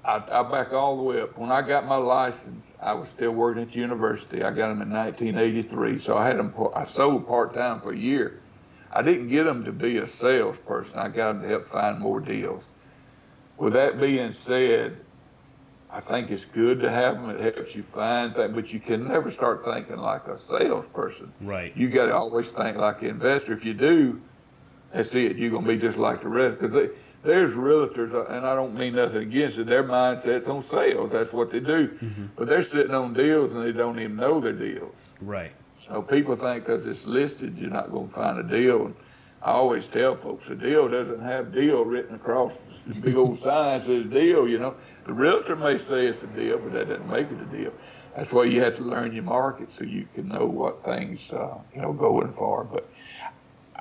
I back all the way up. When I got my license, I was still working at the university. I got them in 1983, so I sold part-time for a year. I didn't get them to be a salesperson. I got them to help find more deals. With that being said, I think it's good to have them. It helps you find things, but you can never start thinking like a salesperson. Right. You got to always think like an investor. If you do, that's it. You're going to be just like the rest. Because there's realtors, and I don't mean nothing against it, their mindset's on sales. That's what they do. But they're sitting on deals, and they don't even know they're deals. Right. So people think because it's listed, you're not going to find a deal. And I always tell folks, a deal doesn't have deal written across the big old sign that says deal, The realtor may say it's a deal, but that doesn't make it a deal. That's why you have to learn your market so you can know what things, going for. But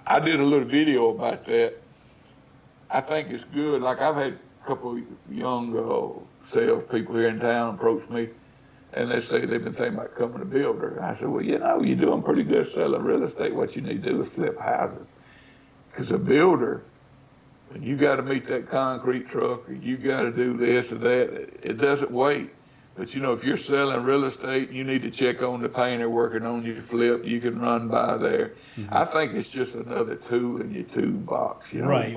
I did a little video about that. I think it's good. Like I've had a couple of young salespeople here in town approach me, and they say they've been thinking about becoming a builder. And I said, well, you're doing pretty good selling real estate. What you need to do is flip houses. Because a builder, when you got to meet that concrete truck, or you got to do this or that, it doesn't wait. But, if you're selling real estate, you need to check on the painter working on your flip. You can run by there. I think it's just another tool in your toolbox, Right.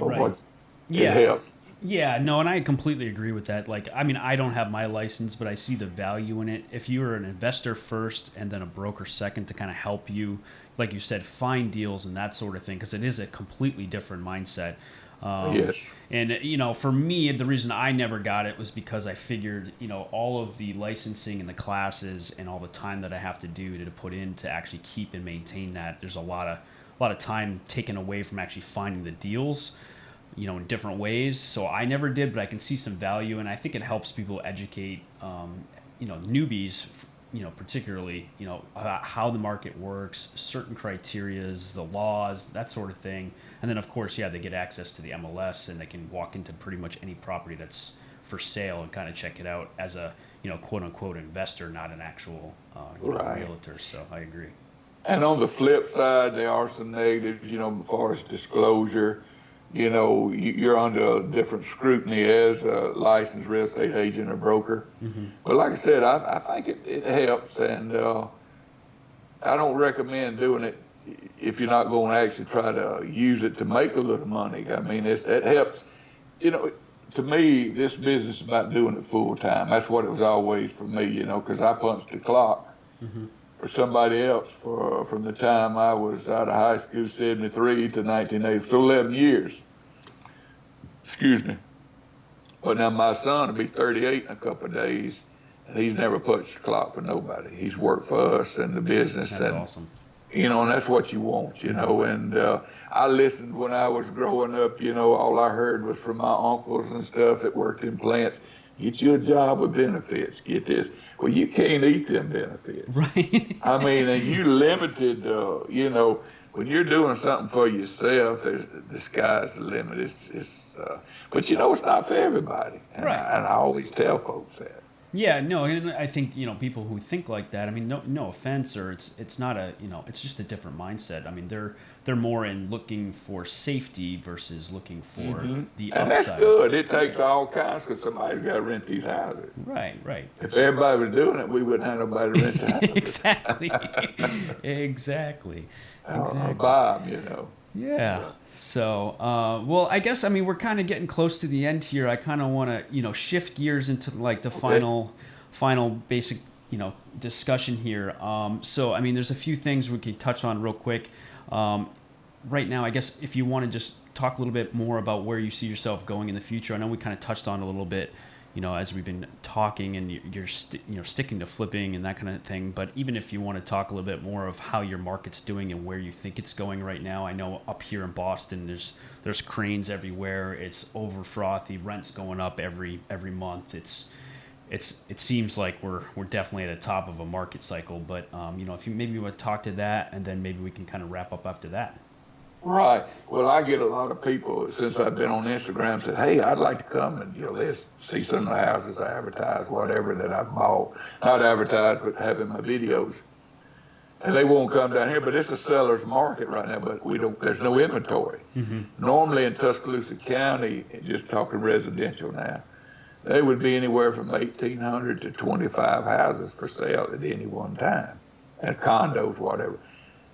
It helps. Yeah, no, and I completely agree with that. I don't have my license, but I see the value in it. If you're an investor first and then a broker second to kind of help you, like you said, find deals and that sort of thing, because it is a completely different mindset. Yes. And, for me, the reason I never got it was because I figured, all of the licensing and the classes and all the time that I have to do to put in to actually keep and maintain that, there's a lot of time taken away from actually finding the deals, in different ways. So I never did, but I can see some value, and I think it helps people educate, newbies, particularly, about how the market works, certain criterias, the laws, that sort of thing. And then, of course, they get access to the MLS, and they can walk into pretty much any property that's for sale and kind of check it out as a, quote unquote investor, not an actual realtor. So I agree. And on the flip side, there are some negatives, as far as disclosure. You're under different scrutiny as a licensed real estate agent or broker. But like I said, I think it helps, and I don't recommend doing it if you're not going to actually try to use it to make a little money. I mean, it helps. To me, this business is about doing it full time. That's what it was always for me, because I punched the clock. For somebody else from the time I was out of high school, 73 to 1980, so 11 years. Excuse me. But now my son will be 38 in a couple of days, and he's never punched the clock for nobody. He's worked for us in the business. That's awesome. And that's what you want, And I listened when I was growing up, all I heard was from my uncles and stuff that worked in plants. Get you a job with benefits. Get this. Well, you can't eat them benefits. Right. I mean, and you limited, when you're doing something for yourself, the sky's the limit. But it's not for everybody. And right. And I always tell folks that. Yeah, no, and I think, people who think like that, I mean, no offense, or it's not a, it's just a different mindset. I mean, they're more in looking for safety versus looking for the upside. And that's good. It takes all kinds, because somebody's got to rent these houses. Right. If everybody was doing it, we wouldn't have nobody to rent the houses. Exactly. Bob, Yeah. So, well, I guess, we're kind of getting close to the end here. I kind of want to, shift gears into like the final basic discussion here. So I mean, there's a few things we could touch on real quick. Right now, I guess if you want to just talk a little bit more about where you see yourself going in the future. I know we kind of touched on it a little bit, as we've been talking, and you're sticking to flipping and that kind of thing. But even if you want to talk a little bit more of how your market's doing and where you think it's going right now, I know up here in Boston, there's cranes everywhere. It's over frothy. Rent's going up every month. It seems like we're definitely at the top of a market cycle. But if you maybe want to talk to that, and then maybe we can kind of wrap up after that. Right. Well, I get a lot of people since I've been on Instagram said, "Hey, I'd like to come and let's see some of the houses I advertise, whatever that I've bought, not advertised, but have in my videos." And they won't come down here, but it's a seller's market right now. But there's no inventory. Mm-hmm. Normally in Tuscaloosa County, just talking residential now, they would be anywhere from 1,800 to 25 houses for sale at any one time, and condos, whatever.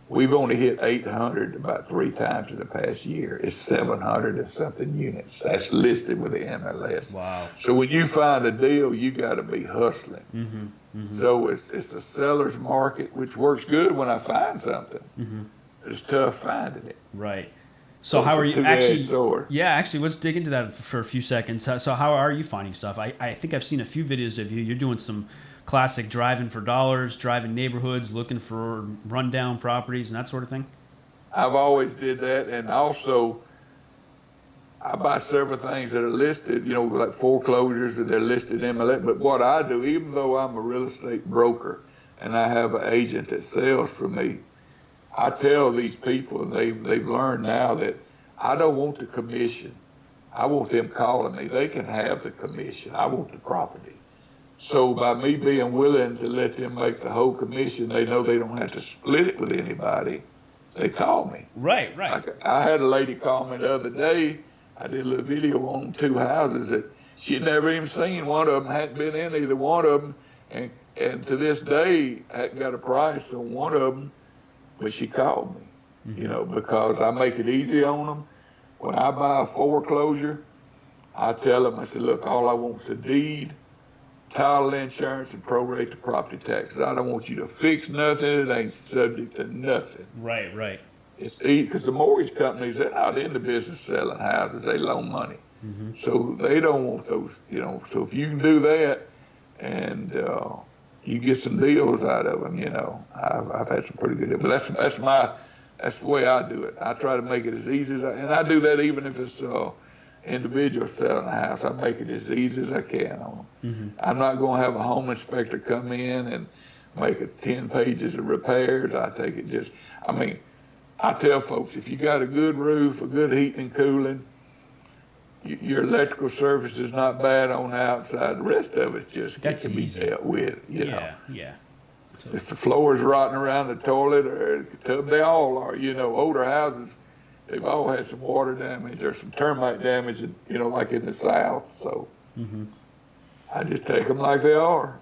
We've only hit 800 about 3 times in the past year. It's 700 and something units. That's listed with the MLS. Wow. So when you find a deal, you got to be hustling. Mm-hmm. Mm-hmm. So it's a seller's market, which works good when I find something. Mm-hmm. It's tough finding it. Right. So how are you actually? Yeah, actually, let's dig into that for a few seconds. So how are you finding stuff? I think I've seen a few videos of you. You're doing some classic driving for dollars, driving neighborhoods, looking for rundown properties and that sort of thing? I've always did that, and also I buy several things that are listed, like foreclosures that they're listed in MLS. But what I do, even though I'm a real estate broker and I have an agent that sells for me, I tell these people, and they've learned now that I don't want the commission. I want them calling me. They can have the commission. I want the property. So by me being willing to let them make the whole commission, they know they don't have to split it with anybody. They call me. Right. I had a lady call me the other day. I did a little video on 2 houses that she'd never even seen. One of them hadn't been in either one of them. And to this day, hadn't got a price on one of them, but she called me, mm-hmm. Because I make it easy on them. When I buy a foreclosure, I tell them, I said, look, all I want is a deed, title insurance, and prorate the property taxes. I don't want you to fix nothing. It ain't subject to nothing. Right. It's easy because the mortgage companies, they're not in the business selling houses. They loan money. Mm-hmm. So they don't want those, So if you can do that and you get some deals out of them, I've had some pretty good deals. But that's the way I do it. I try to make it as easy as and I do that even if it's individual selling a house. I make it as easy as I can on them. Mm-hmm. I'm not going to have a home inspector come in and make it 10 pages of repairs. I take it I tell folks, if you got a good roof, a good heating and cooling, your electrical service is not bad on the outside. The rest of it just can be dealt with, Yeah. If the floor is rotting around the toilet or the tub, they all are. Older houses, they've all had some water damage or some termite damage, like in the South. So mm-hmm. I just take them like they are,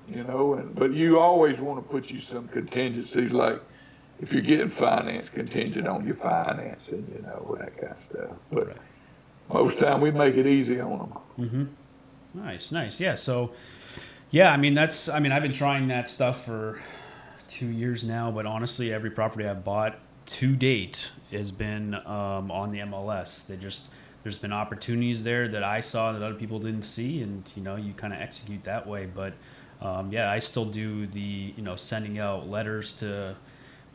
But you always want to put you some contingencies, like if you're getting finance, contingent on your financing, that kind of stuff. But right. Most time we make it easy on them. Mm-hmm. Nice. Yeah. So, I've been trying that stuff for 2 years now, but honestly, every property I've bought to date has been on the MLS. There's been opportunities there that I saw that other people didn't see, and you kind of execute that way. But I still do the sending out letters to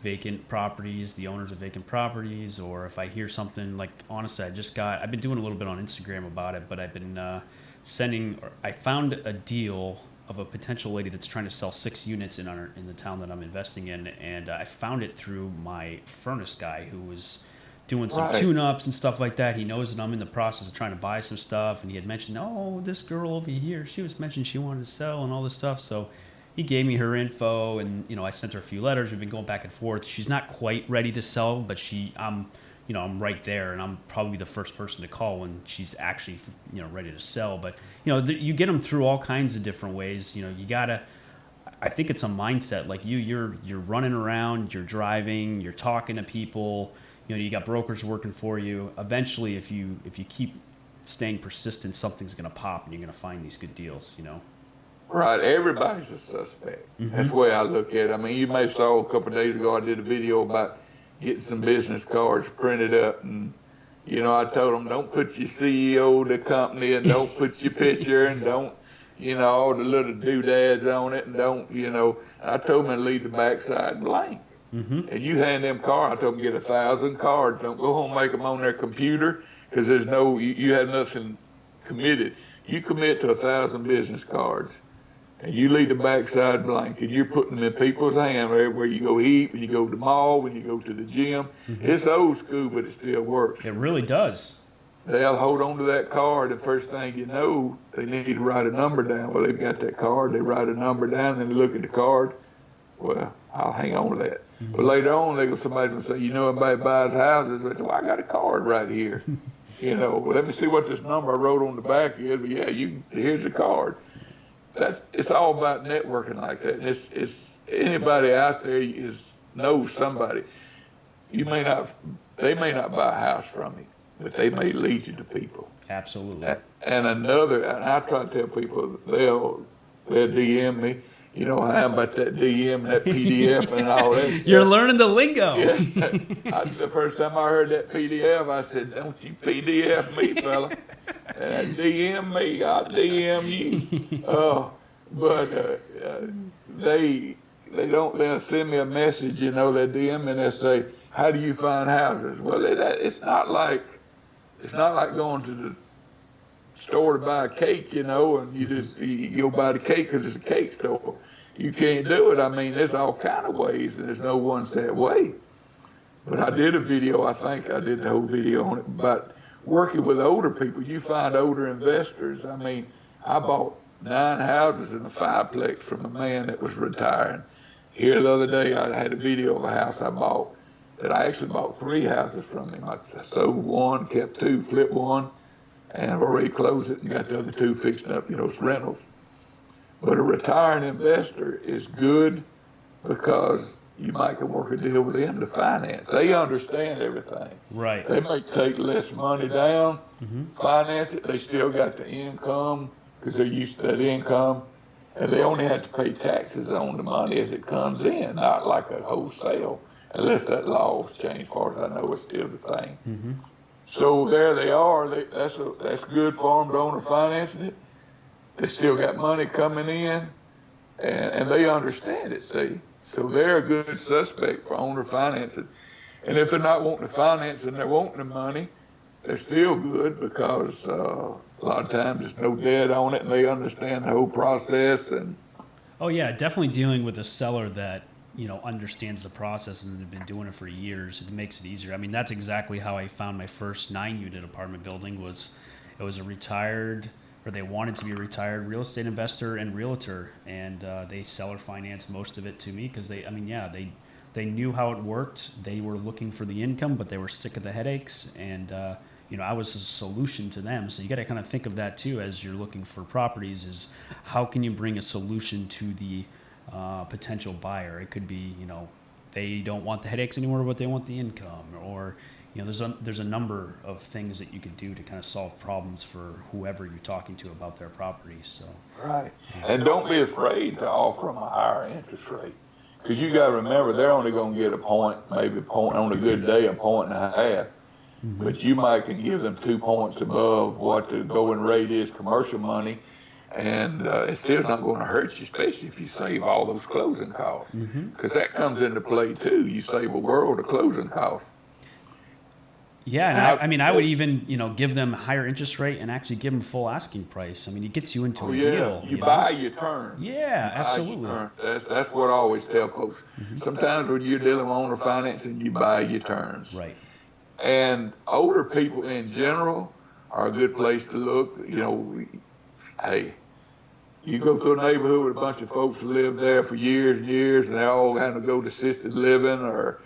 vacant properties, the owners of vacant properties, or if I hear something like, honestly, I've been doing a little bit on Instagram about it, but I've been I found a deal of a potential lady that's trying to sell 6 units in the town that I'm investing in, and I found it through my furnace guy who was doing some tune-ups and stuff like that. He knows that I'm in the process of trying to buy some stuff, and he had mentioned, this girl over here, she was mentioning she wanted to sell and all this stuff, so he gave me her info, and I sent her a few letters. We've been going back and forth. She's not quite ready to sell, but I'm right there, and I'm probably the first person to call when she's actually ready to sell. But you get them through all kinds of different ways. You gotta. I think it's a mindset. Like you're running around, you're driving, you're talking to people. You got brokers working for you. Eventually, if you keep staying persistent, something's gonna pop, and you're gonna find these good deals. Right, everybody's a suspect. That's the way I look at it. I mean, you may saw a couple of days ago I did a video about getting some business cards printed up, and I told them don't put your CEO of the company, and don't put your picture, and don't, all the little doodads on it, and don't, I told them to leave the backside blank. And you hand them cards, I told them get 1,000 cards. Don't go home and make them on their computer, because there's you have nothing committed. You commit to 1,000 business cards, and you leave the backside blank, and you're putting them in people's hands everywhere you go eat, when you go to the mall, when you go to the gym. It's old school, but it still works. It really does. They'll hold on to that card. The first thing you know, they need to write a number down. Well, they've got that card. They write a number down, and they look at the card. Well, I'll hang on to that. But later on, somebody will say, everybody buys houses. They say, well, I got a card right here. Let me see what this number I wrote on the back is. But yeah, here's the card. It's all about networking like that. And it's anybody out there knows somebody. They may not buy a house from you, but they may lead you to people. Absolutely. And I try to tell people they'll DM me. How about that DM, that PDF, and all that. You're learning the lingo. Yeah. The first time I heard that PDF, I said, "Don't you PDF me, fella? DM me, I'll DM you." But they'll send me a message. They DM me and they say, "How do you find houses?" Well, it's not like going to the store to buy a cake, and you go buy the cake because it's a cake store. You can't do it. I mean, there's all kind of ways, and there's no one set way. But I did a video, I think I did the whole video on it, about working with older people. You find older investors. I mean, I bought 9 houses in a 5-plex from a man that was retiring. Here the other day, I had a video of a house I bought that I actually bought 3 houses from him. I sold 1, kept 2, flipped 1, and I've already closed it and got the other 2 fixed up, it's rentals. But a retiring investor is good because you might can work a deal with them to finance. They understand everything. Right. They may take less money down, finance it. They still got the income because they're used to that income. And they only have to pay taxes on the money as it comes in, not like a wholesale. Unless that law has changed, as far as I know, it's still the same. So there they are. That's good for them to own financing it. They still got money coming in, and they understand it, see. So they're a good suspect for owner financing. And if they're not wanting to finance and they're wanting the money, they're still good because a lot of times there's no debt on it, and they understand the whole process. And oh yeah, definitely dealing with a seller that understands the process and have been doing it for years. It makes it easier. I mean, that's exactly how I found my first 9-unit apartment building. It was a retired, or they wanted to be a retired real estate investor and realtor, and they seller financed most of it to me because they knew how it worked. They were looking for the income, but they were sick of the headaches, and I was a solution to them. So you got to kind of think of that too as you're looking for properties: is how can you bring a solution to the potential buyer? It could be they don't want the headaches anymore, but they want the income, or there's a number of things that you could do to kind of solve problems for whoever you're talking to about their property. So right, and don't be afraid to offer them a higher interest rate, because you got to remember they're only going to get a point, maybe a point on a good day, a point and a half. But you might can give them 2 points above what the going rate is, commercial money, and it's still not going to hurt you, especially if you save all those closing costs, because that comes into play too. You save a world of closing costs. Yeah, and I would even, give them a higher interest rate and actually give them full asking price. I mean, it gets you into a deal. You buy your terms. Yeah, absolutely. That's what I always tell folks. Sometimes when you're dealing with owner financing, you buy your terms. Right. And older people in general are a good place to look. Hey, you go through a neighborhood with a bunch of folks who live there for years and years, and they all kind of go to assisted living, or,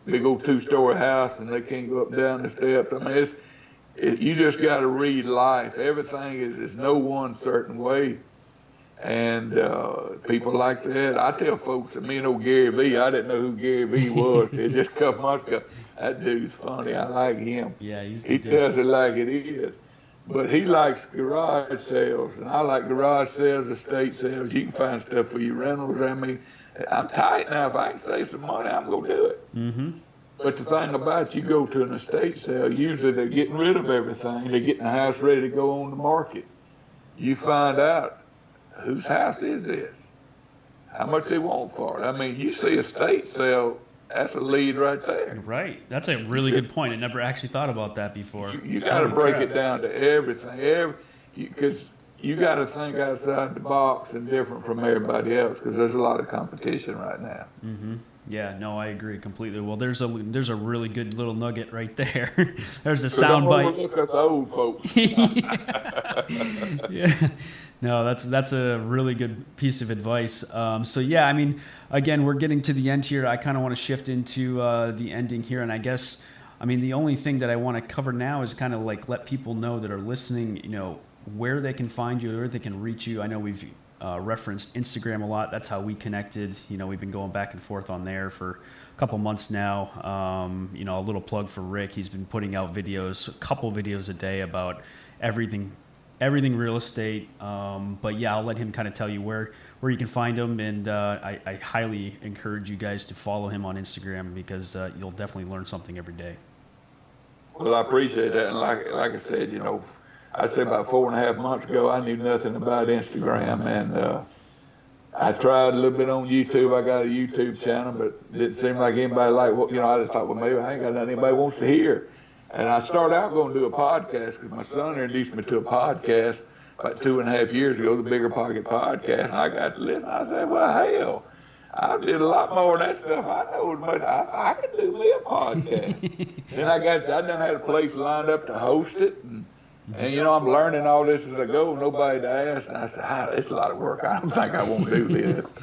big old 2-story house, and they can't go up and down the steps. I mean, you just got to read life. Everything is no one certain way. And people like that, I tell folks that me and old Gary V, I didn't know who Gary V was. It just a couple months ago. That dude's funny. I like him. Yeah, he tells it like it is. But he likes garage sales, and I like garage sales, estate sales. You can find stuff for your rentals. I mean, I'm tight now. If I can save some money, I'm going to do it. Mm-hmm. But the thing about you go to an estate sale, usually they're getting rid of everything. They're getting the house ready to go on the market. You find out, whose house is this? How much they want for it? I mean, you see estate sale, that's a lead right there. Right. That's a really good point. I never actually thought about that before. You got to break it down to everything, because you got to think outside the box and different from everybody else, because there's a lot of competition right now. Mm-hmm. Yeah, no, I agree completely. Well, there's a really good little nugget right there. There's a sound bite. Don't overlook us old folks. Yeah. No, that's a really good piece of advice. So yeah, I mean, again, we're getting to the end here. I kind of want to shift into the ending here, and I guess, I mean, the only thing that I want to cover now is kind of like let people know that are listening, you know, where they can find you, where they can reach you. I know we've referenced Instagram a lot. That's how we connected. You know, we've been going back and forth on there for a couple months now. You know, a little plug for Rick. He's been putting out videos, a couple videos a day about everything real estate. But yeah, I'll let him kind of tell you where you can find him. And I highly encourage you guys to follow him on Instagram, because you'll definitely learn something every day. Well, I appreciate that. And like I said, you know, I'd say about 4.5 months ago, I knew nothing about Instagram, and I tried a little bit on YouTube. I got a YouTube channel, but it didn't seem like anybody liked what, you know, I just thought, well, maybe I ain't got nothing anybody wants to hear. And I started out going to do a podcast, because my son introduced me to a podcast about 2.5 years ago, the Bigger Pocket Podcast, and I got to listen. I said, well, hell, I did a lot more of that stuff. I know as much. I could do me a podcast. Then I done had a place lined up to host it, and you know, I'm learning all this as I go. Nobody to ask, and I said, it's a lot of work. I don't think I won't do this.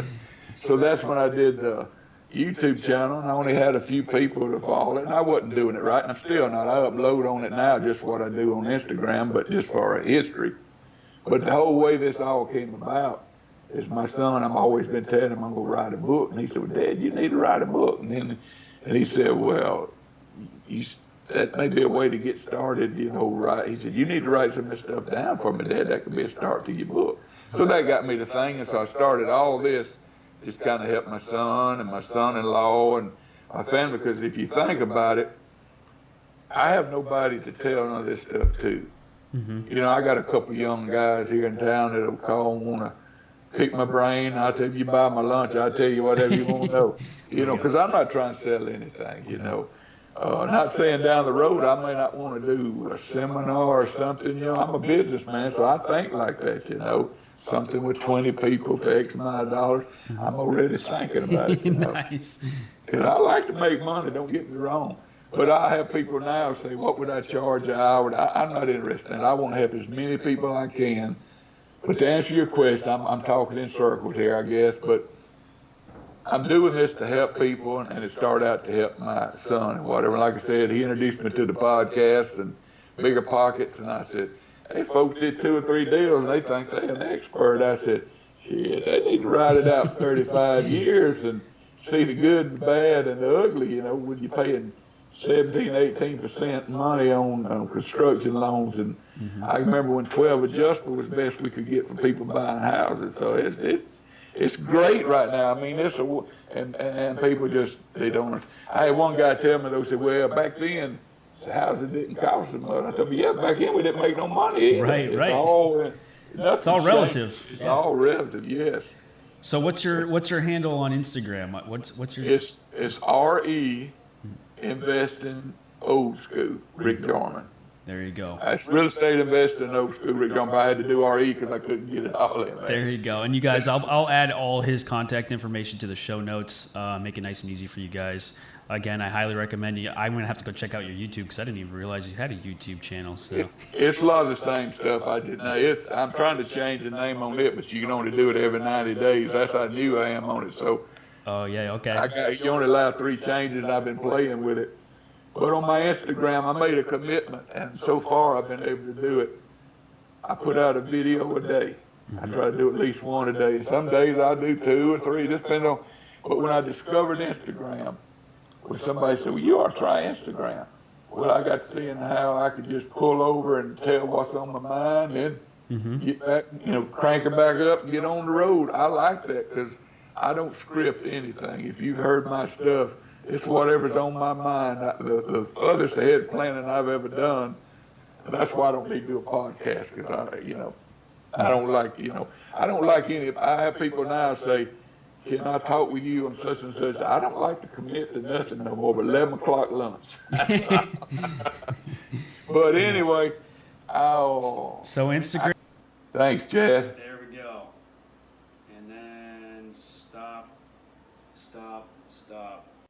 So that's when I did the YouTube channel, and I only had a few people to follow it, and I wasn't doing it right, and I'm still not. I upload on it now just what I do on Instagram, but just for a history. But the whole way this all came about is my son, I've always been telling him I'm going to write a book, and he said, well, Dad, you need to write a book. And he said, well, that may be a way to get started, you know, right? He said, you need to write some of this stuff down for me, Dad. That could be a start to your book. So that got me to thinking, so I started all this just kind of help my son and my son-in-law and my family, because if you think about it, I have nobody to tell none of this stuff to. Mm-hmm. You know, I got a couple young guys here in town that'll call and want to pick my brain. I'll tell you buy my lunch. I'll tell you whatever you want to know. You know, because I'm not trying to sell anything, you know. Not saying down the road I may not want to do a seminar or something. You know, I'm a businessman, so I think like that, you know. Something with 20 people for X amount of dollars. I'm already thinking about it, you know. Nice. Because I like to make money, don't get me wrong. But I have people now say, what would I charge an hour? I'm not interested in it. I want to help as many people as I can. But to answer your question, I'm talking in circles here, I guess. But I'm doing this to help people, and it started out to help my son and whatever. Like I said, he introduced me to the podcast and Bigger Pockets, and I said, hey, folks did 2 or 3 deals, and they think they're an expert. I said, shit, they need to write it out for 35 years and see the good and the bad and the ugly, you know, when you're paying 17, 18% money on construction loans. And I remember when 12 adjustable was the best we could get for people buying houses. So it's great right now. I mean, and people just, they don't. I had one guy tell me, they said, well, back then, the houses didn't cost as much. I said, yeah, back then we didn't make no money either. Right. It's all relative. It's all relative, yes. So what's your handle on Instagram? What's your? It's RE Investing Old School, Rick Jarman. There you go. It's Real Estate Investing Old School, Rick Jarman. I had to do RE because I couldn't get it all in there. There you go. And you guys, I'll add all his contact information to the show notes. Make it nice and easy for you guys. Again, I highly recommend you. I'm going to have to go check out your YouTube, because I didn't even realize you had a YouTube channel. So it's a lot of the same stuff I did. Now, I'm trying to change the name on it, but you can only do it every 90 days. That's how new I am on it. So, oh, yeah, okay. You only allow 3 changes, and I've been playing with it. But on my Instagram, I made a commitment, and so far I've been able to do it. I put out a video a day. I try to do at least 1 a day. Some days I do 2 or 3, just depending on. But when I discovered Instagram, when somebody said, well, you ought to try Instagram. Well, I got seeing how I could just pull over and tell what's on my mind and get back, crank her back up and get on the road. I like that because I don't script anything. If you've heard my stuff, it's whatever's on my mind. The furthest ahead planning I've ever done. That's why I don't need to do a podcast because I don't like any. I have people now say, "Can I talk with you on such and such?" I don't like to commit to nothing no more but 11 o'clock lunch. But anyway, so Instagram. Thanks, Chad. There we go. And then stop.